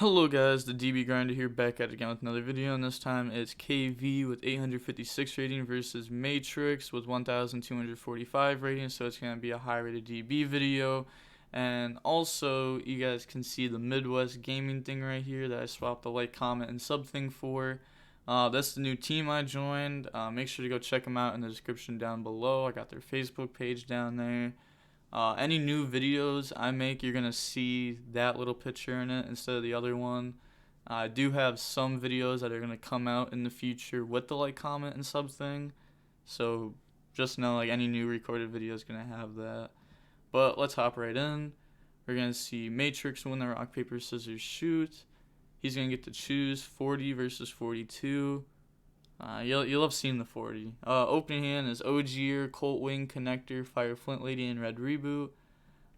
Hello guys, the DB Grinder here, back at it again with another video, and this time it's KV with 856 rating versus Matrix with 1245 rating, so it's going to be a high rated DB video. And also, you guys can see the Midwest Gaming thing right here that I swapped the like, comment, and sub thing for. That's the new team I joined. Make sure to go check them out in the description down below. I got their Facebook page down there. Any new videos I make, you're going to see that little picture in it instead of the other one. I do have some videos that are going to come out in the future with the like, comment, and sub thing. So just know like any new recorded video is going to have that. But let's hop right in. We're going to see Matrix win the rock, paper, scissors, shoot. He's going to get to choose 40 versus 42. You'll have seen the 40. Opening hand is Ogier, Colt Wing, Connector, Fire Flint Lady, and Red Reboot.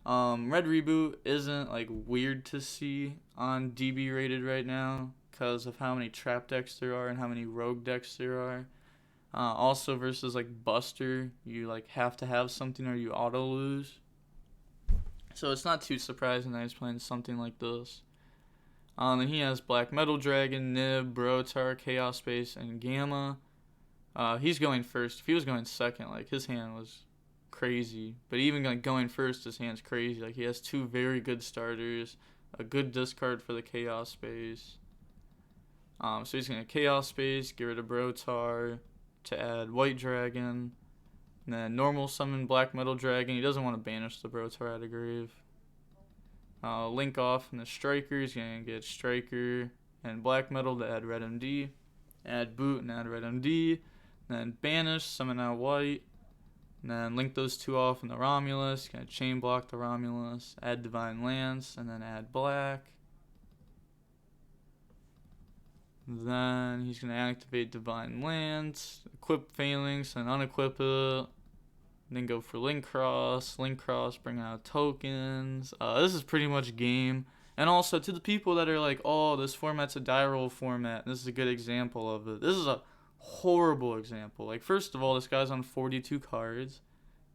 Red Reboot isn't like weird to see on DB rated right now because of how many trap decks there are and how many rogue decks there are. Also versus like Buster, you like have to have something or you auto lose. So it's not too surprising that he's playing something like this. Then he has Black Metal Dragon, Nib, Brotar, Chaos Space, and Gamma. He's going first. If he was going second, like his hand was crazy. But even like going first, his hand's crazy. Like he has two very good starters, a good discard for the Chaos Space. So he's gonna Chaos Space, get rid of Brotar to add White Dragon, and then normal summon Black Metal Dragon. He doesn't want to banish the Brotar out of grave. Link off in the Striker, he's going to get Striker and Black Metal to add Red MD. Add Boot and add Red MD. Then Banish, summon out White. And then link those two off in the Romulus. Going to chain block the Romulus. Add Divine Lance and then add Black. Then he's going to activate Divine Lance. Equip Phalanx and unequip it. Then go for Link Cross, bring out tokens. This is pretty much game. And also to the people that are like, oh, this format's a die roll format, this is a good example of it. This is a horrible example. Like, first of all, this guy's on 42 cards.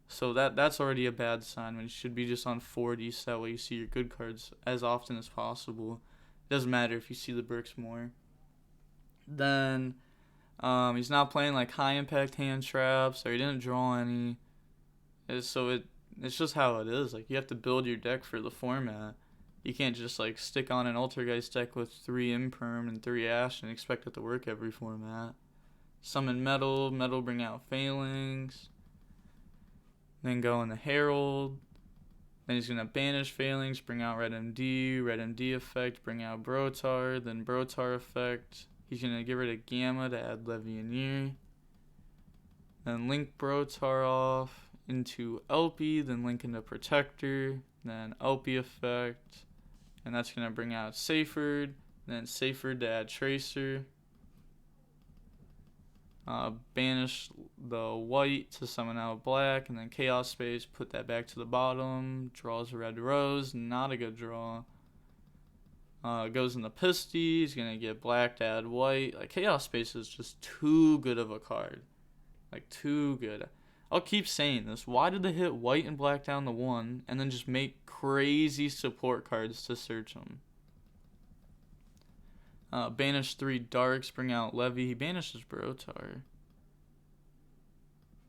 So that's already a bad sign when you should be just on 40, so that way you see your good cards as often as possible. It doesn't matter if you see the bricks more. Then he's not playing like high impact hand traps, or he didn't draw any. So it's just how it is. Like, you have to build your deck for the format. You can't just like stick on an Altergeist deck with 3 Imperm and 3 Ash and expect it to work every format. Summon Metal, bring out Phalanx. Then go in the Herald. Then he's gonna banish Phalanx, bring out Red MD effect, bring out Brotar, then Brotar effect. He's gonna get rid of Gamma to add Levianeer. Then link Brotar off into LP, then link into Protector, then LP effect, and that's going to bring out Saferd, then Saferd to add Tracer. Banish the White to summon out Black, and then Chaos Space, put that back to the bottom, draws a Red Rose, not a good draw. Goes in the Pisty, he's going to get Black to add White. Like, Chaos Space is just too good of a card. Like, too good. I'll keep saying this. Why did they hit White and Black down the 1 and then just make crazy support cards to search them? Banish 3 Darks, bring out Levy. He banishes Brotar,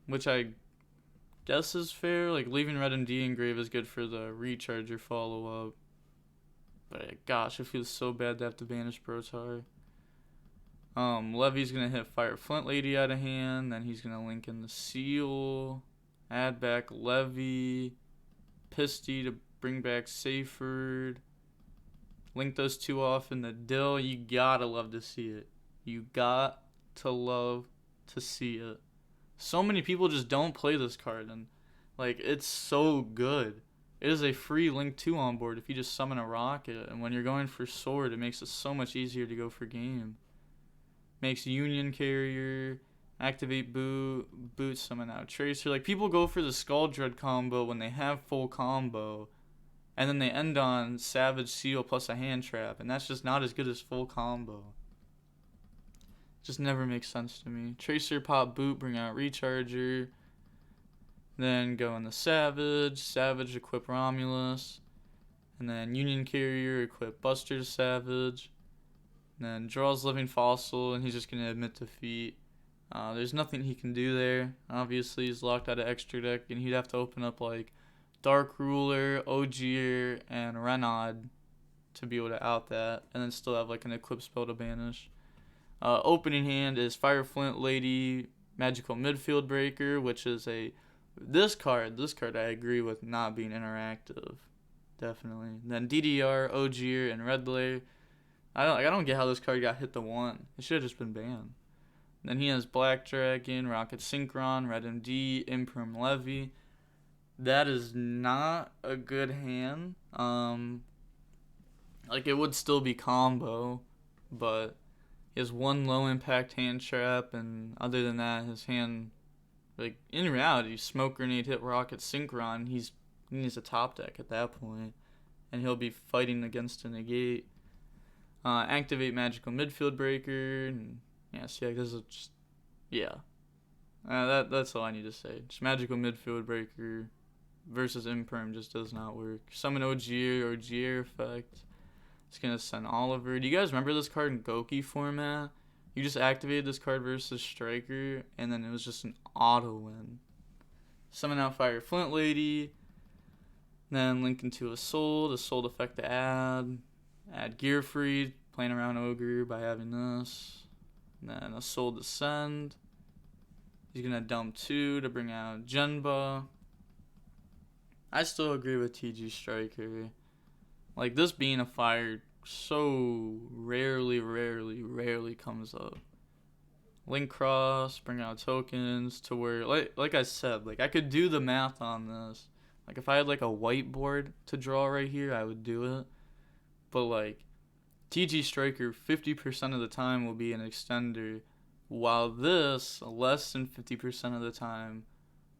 which I guess is fair. Like, leaving Red MD in grave is good for the recharge or follow up. But gosh, it feels so bad to have to banish Brotar. Levy's gonna hit Fire Flint Lady out of hand, then he's gonna link in the Seal, add back Levy, Pisty to bring back Saferd, link those two off in the Dill. You gotta love to see it. You got to love to see it. So many people just don't play this card, and like, it's so good. It is a free link 2 on board if you just summon a rocket, and when you're going for sword, it makes it so much easier to go for game. Makes Union Carrier, activate Boot, summon out Tracer. Like, people go for the Skull Dread combo when they have full combo, and then they end on Savage Seal plus a hand trap, and that's just not as good as full combo. Just never makes sense to me. Tracer, pop Boot, bring out Recharger. Then go in the Savage, equip Romulus. And then Union Carrier, equip Buster Savage. And then draws Living Fossil, and he's just going to admit defeat. There's nothing he can do there. Obviously, he's locked out of extra deck, and he'd have to open up like Dark Ruler, Ogier, and Renaud to be able to out that, and then still have like an equip spell to banish. Opening hand is Fire Flint Lady, Magical Midfield Breaker, which is this card I agree with not being interactive, definitely. And then DDR, Ogier, and Red Layer. I don't get how this card got hit to 1. It should have just been banned. Then he has Black Dragon, Rocket Synchron, Red MD, Imperm Levy. That is not a good hand. Like, it would still be combo, but he has 1 low impact hand trap, and other than that, his hand, like, in reality, Smoke Grenade hit Rocket Synchron, he needs a top deck at that point, and he'll be fighting against a negate. Activate Magical Midfield Breaker, and yeah, see, like, this is just, yeah. That's all I need to say. Just Magical Midfield Breaker versus Imperm just does not work. Summon Ogier effect. It's going to send Oliver. Do you guys remember this card in Goki format? You just activated this card versus Striker, and then it was just an auto win. Summon out Fire Flint Lady. Then link into a Soul effect to add. Add Gear Free, playing around Ogre by having this. And then a Soul to send. He's going to dump 2 to bring out Genba. I still agree with TG Striker. Like, this being a fire so rarely comes up. Link cross, bring out tokens to where, like I said, like, I could do the math on this. Like, if I had like a whiteboard to draw right here, I would do it. But like, TG Striker 50% of the time will be an extender, while this, less than 50% of the time,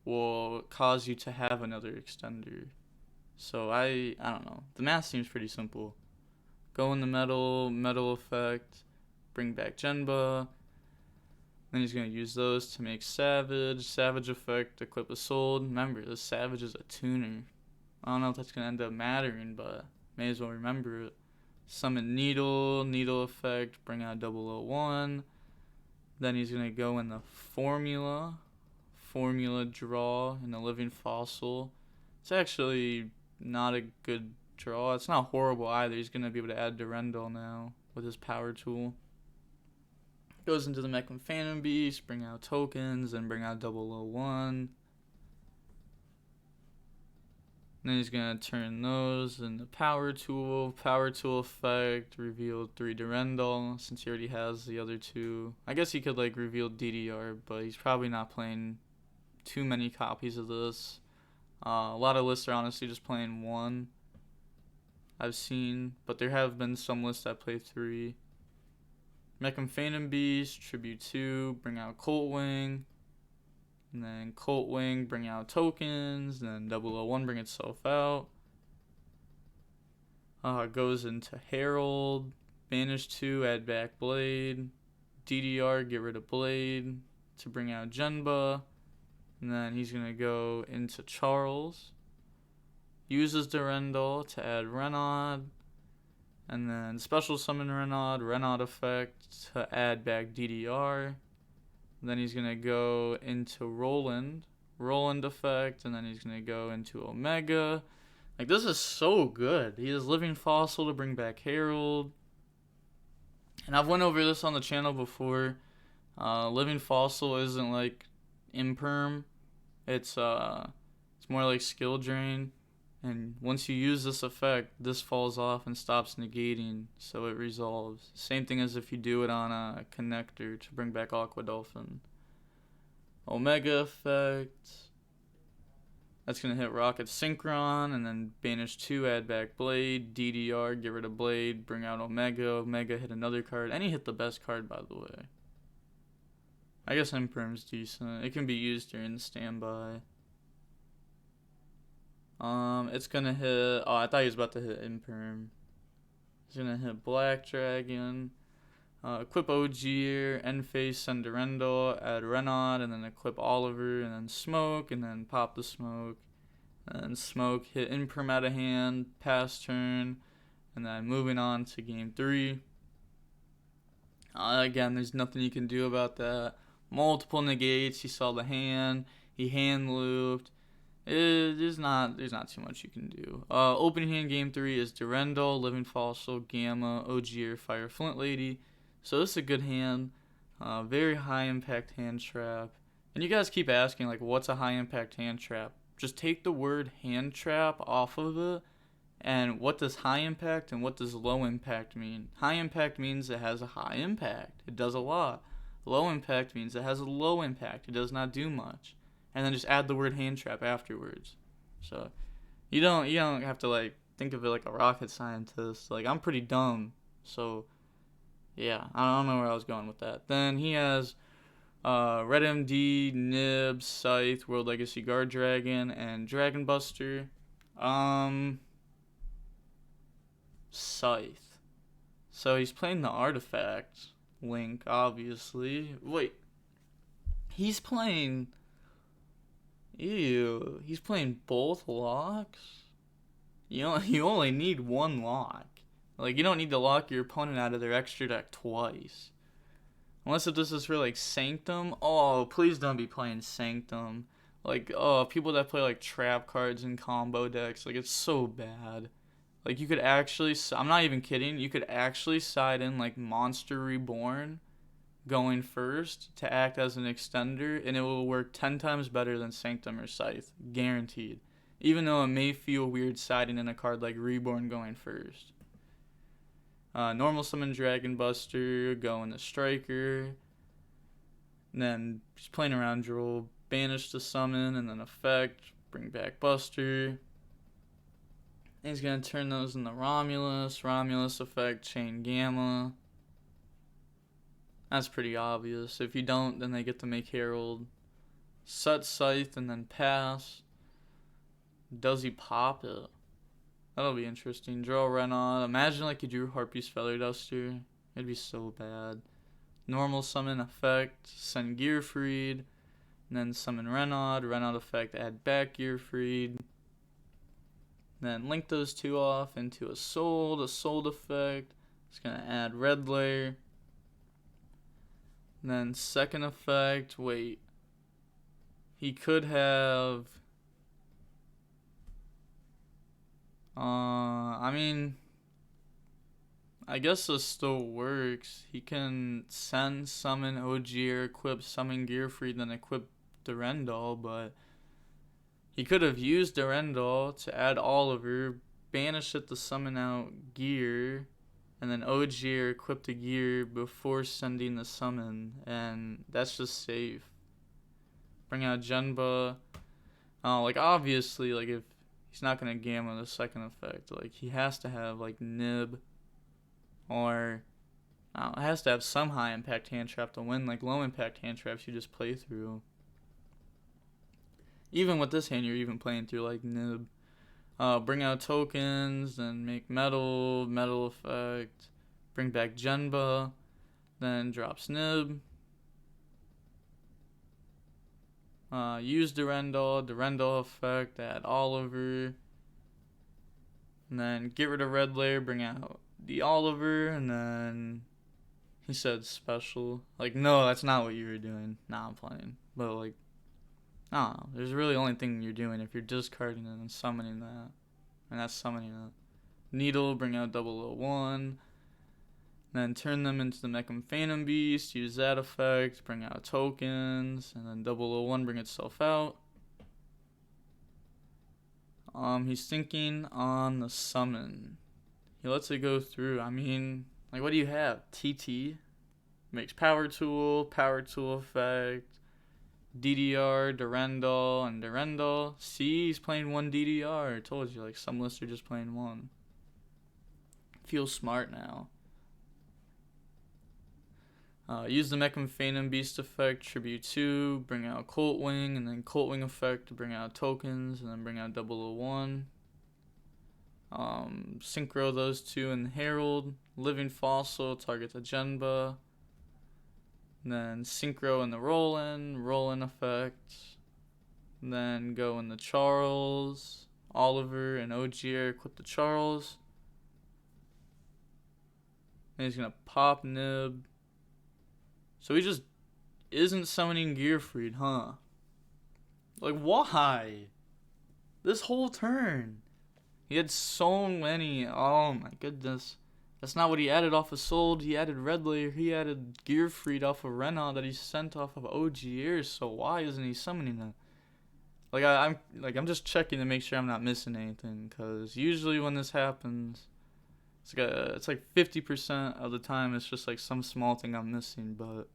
will cause you to have another extender. So I don't know. The math seems pretty simple. Go in the metal effect, bring back Genba. Then he's going to use those to make Savage effect, equip a Soul. Remember, this Savage is a tuner. I don't know if that's going to end up mattering, but may as well remember it. Summon Needle effect, bring out 001. Then he's going to go in the formula draw in the Living Fossil. It's actually not a good draw. It's not horrible either. He's going to be able to add Durendal now with his power tool. Goes into the Mech and Phantom Beast, bring out tokens, and bring out 001. Then he's going to turn those into Power Tool. Power Tool effect, reveal 3 Durendal, since he already has the other 2. I guess he could like reveal DDR, but he's probably not playing too many copies of this. A lot of lists are honestly just playing 1, I've seen, but there have been some lists that play 3. Mech and Phantom Beast, tribute 2, bring out Colt Wing, and then Colt Wing, bring out tokens, then 001, bring itself out. Goes into Herald, banish 2, add back Blade, DDR, get rid of Blade to bring out Genba. And then he's going to go into Charles. Uses Durendal to add Renaud. And then special summon Renaud effect to add back DDR. And then he's going to go into Roland effect. And then he's going to go into Omega. Like, this is so good. He has Living Fossil to bring back Herald. And I've went over this on the channel before. Living Fossil isn't like Imperm. It's more like Skill Drain, and once you use this effect, this falls off and stops negating, so it resolves. Same thing as if you do it on a connector to bring back Aqua Dolphin. Omega effect. That's gonna hit Rocket Synchron, and then banish 2, add back Blade, DDR, get rid of Blade, bring out Omega. Omega hit another card, and he hit the best card, by the way. I guess Imperm's decent. It can be used during the standby. It's gonna hit. Oh, I thought he was about to hit Imperm. He's gonna hit Black Dragon. Equip Ogier, end phase, send Durendal, add Renaud, and then equip Oliver, and then Smoke, and then pop the Smoke. And Smoke hit Imperm out of hand, pass turn, and then moving on to game 3. Again, there's nothing you can do about that. Multiple negates. He saw the hand. He hand looped. There's not too much you can do. Opening hand game 3 is Durendal, Living Fossil, Gamma, Ogier, Fire Flint Lady. So this is a good hand. Very high impact hand trap. And you guys keep asking, like, what's a high impact hand trap? Just take the word hand trap off of it. And what does high impact and what does low impact mean? High impact means it has a high impact. It does a lot. Low impact means it has a low impact. It does not do much. And then just add the word hand trap afterwards. So you don't have to like think of it like a rocket scientist. Like, I'm pretty dumb. So yeah, I don't know where I was going with that. Then he has Red MD, Nib, Scythe, World Legacy Guard Dragon, and Dragon Buster. Scythe. So he's playing the artifact Link, obviously. Wait. He's playing... Ew. He's playing both locks? You only need one lock. Like, you don't need to lock your opponent out of their extra deck twice. Unless if this is for, like, Sanctum. Oh, please don't be playing Sanctum. Like, oh, people that play, like, trap cards and combo decks. Like, it's so bad. Like, you could actually, I'm not even kidding, you could actually side in, like, Monster Reborn going first to act as an extender, and it will work 10 times better than Sanctum or Scythe. Guaranteed. Even though it may feel weird siding in a card like Reborn going first. Normal summon Dragon Buster, go into Striker, and then just playing around Droll, banish the summon, and then effect, bring back Buster. He's going to turn those into Romulus effect, chain Gamma. That's pretty obvious. If you don't, then they get to make Herald. Set Scythe and then pass. Does he pop it? That'll be interesting. Draw Renaud. Imagine like you drew Harpy's Feather Duster. It'd be so bad. Normal summon effect, send Gearfried. And then summon Renaud. Renaud effect, add back Gearfried. Then link those two off into a sold effect. It's going to add red layer. Then second effect, wait. He could have... I mean... I guess this still works. He can send, summon Ogier, equip, summon Gearfried, then equip Durendal, but... He could have used Durendal to add Oliver, banish it to summon out Gear, and then Ogier equip the Gear before sending the summon, and that's just safe. Bring out Genba. Like, obviously, like, if he's not going to Gamma the second effect, like, he has to have, like, Nib, or, it has to have some high impact hand trap to win, like, low impact hand traps you just play through. Even with this hand, you're even playing through, like, Nib. Bring out tokens, then make metal effect. Bring back Genba, then drops Nib. Use Durendal effect, add Oliver. And then get rid of red layer, bring out the Oliver, and then he said special. Like, no, that's not what you were doing. Nah, I'm playing. But, like, no, there's really only thing you're doing if you're discarding it and summoning that. And that's summoning it. Needle, bring out 001. Then turn them into the Mecham Phantom Beast. Use that effect, bring out tokens. And then 001 bring itself out. He's thinking on the summon. He lets it go through. I mean, like, what do you have? TT? Makes Power Tool effect. DDR, Durendal, and Durendal. See, he's playing one DDR. I told you, like, some lists are just playing one. Feels smart now. Use the Mecham Phantom Beast effect, Tribute 2, bring out Colt Wing, and then Colt Wing effect to bring out tokens, and then bring out 001. Synchro those two in the Herald. Living Fossil, target the Genba. And then Synchro in the Roll-In effect. And then go in the Charles, Oliver, and Ogier. Equip the Charles. And he's going to pop Nib. So he just isn't summoning Gearfried, huh? Like, why? This whole turn. He had so many. Oh my goodness. That's not what he added off of Sold. He added Red Layer. He added Gearfried off of Renault that he sent off of OGers. So why isn't he summoning that? Like I'm just checking to make sure I'm not missing anything. Cause usually when this happens, it's like 50% of the time it's just like some small thing I'm missing. But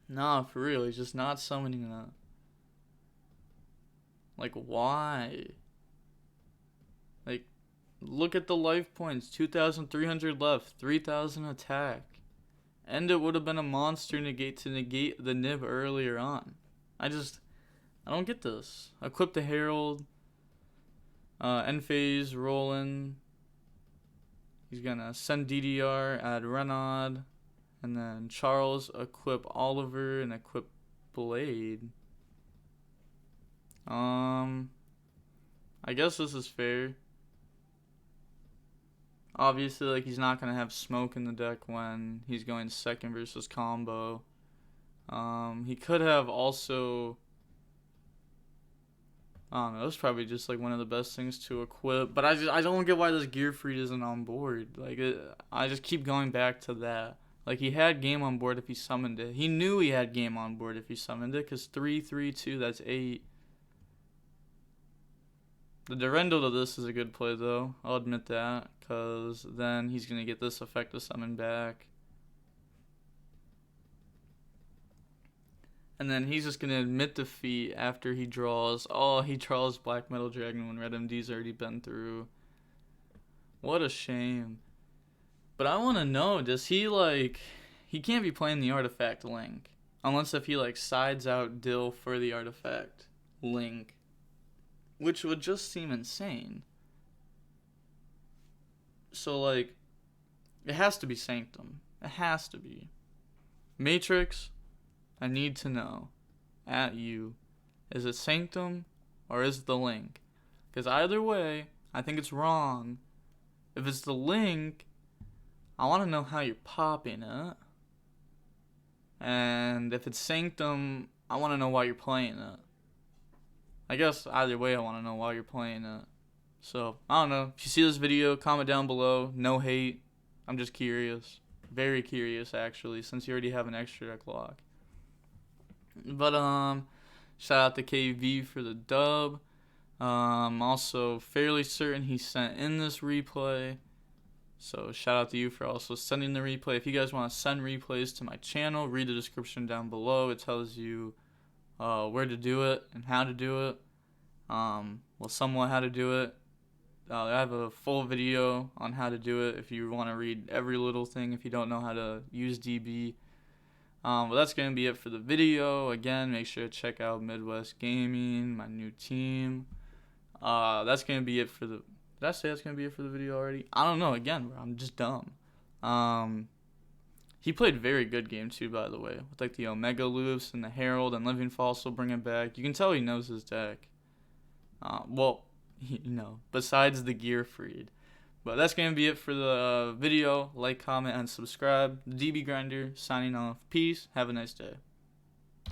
nah, for real, he's just not summoning that. Like why? Like, look at the life points. 2,300 left. 3,000 attack. And it would have been a monster negate to negate the Nib earlier on. I don't get this. Equip the Herald. End phase, Roland. He's going to send DDR, add Renaud. And then Charles, equip Oliver, and equip Blade. I guess this is fair. Obviously, like, he's not going to have smoke in the deck when he's going second versus combo. He could have also... I don't know, that's probably just, like, one of the best things to equip. But I don't get why this Gearfried isn't on board. Like, I just keep going back to that. Like, he had game on board if he summoned it. He knew he had game on board if he summoned it, because 3, 3, 2, that's 8. The Durendo to this is a good play, though. I'll admit that, because then he's going to get this effect to summon back. And then he's just going to admit defeat after he draws. Oh, he draws Black Metal Dragon when Red MD's already been through. What a shame. But I want to know, does he, like... He can't be playing the Artifact Link. Unless if he, like, sides out Dill for the Artifact Link. Which would just seem insane. So, like, it has to be Sanctum. It has to be. Matrix, I need to know, at you, is it Sanctum or is it the Link? Because either way, I think it's wrong. If it's the Link, I want to know how you're popping it. And if it's Sanctum, I want to know why you're playing it. I guess either way I want to know why you're playing it. So, I don't know. If you see this video, comment down below. No hate. I'm just curious. Very curious, actually, since you already have an extra deck lock. But, shout out to KV for the dub. Also fairly certain he sent in this replay. So, shout out to you for also sending the replay. If you guys want to send replays to my channel, read the description down below. It tells you where to do it and how to do it. Well, somewhat how to do it. I have a full video on how to do it if you want to read every little thing if you don't know how to use DB. Well, that's going to be it for the video. Again, make sure to check out Midwest Gaming, my new team. That's going to be it for the... Did I say that's going to be it for the video already? I don't know. Again, bro, I'm just dumb. He played very good game too, by the way. With like the Omega Loops and the Herald and Living Fossil bring it back. You can tell he knows his deck. Well, you know, besides the Gearfried. But that's going to be it for the video. Like, comment, and subscribe. The DB Grinder signing off. Peace. Have a nice day.